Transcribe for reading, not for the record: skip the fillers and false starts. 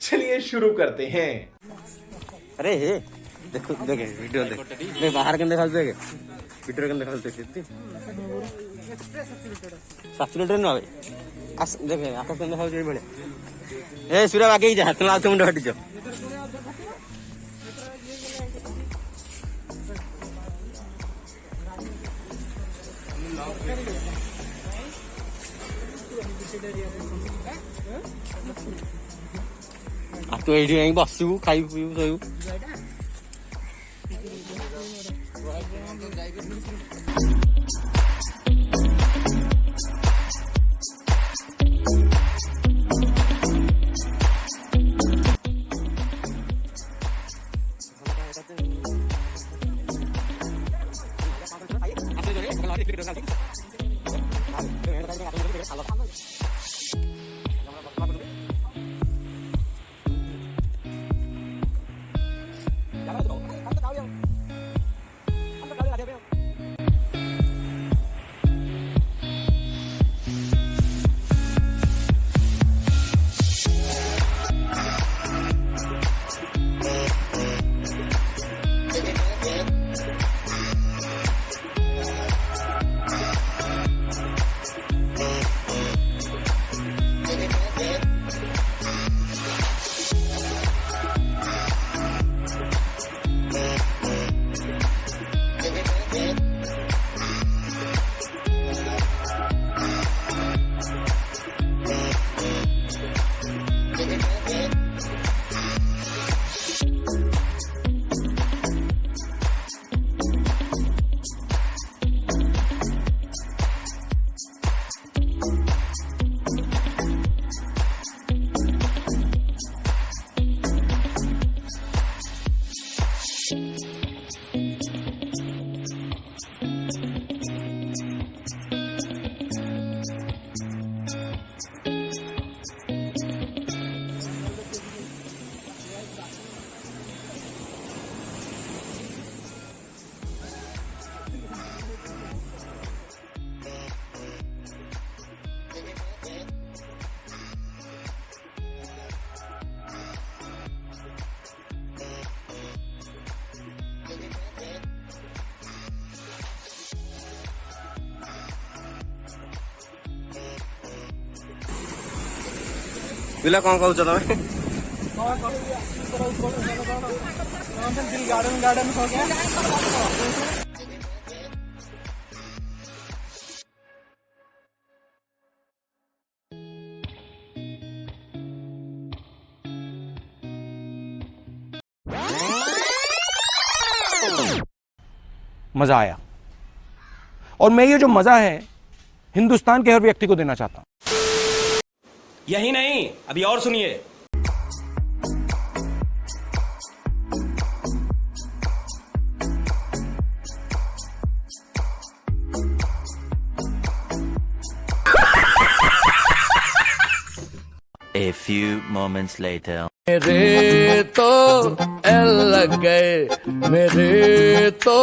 चलिए शुरू करते हैं। अरे हे देखो देखे वीडियो देख बाहर के देखा देखे वीडियो के देखा देखे 7 लिटर न आवे आस देखे आकाश के देखा जे बळे ए सूर्य आगे जा तुम आउ मुंड हट जाओ आ तो एडी आई बसू खाई पिऊ सोयू पिला कौन कहूच तमें गार्डन गार्डन हो गया मजा आया और मैं ये जो मजा है हिंदुस्तान के हर व्यक्ति को देना चाहता हूं। यही नहीं अभी और सुनिए। A few moments later. मेरे तो एल लग गए मेरे तो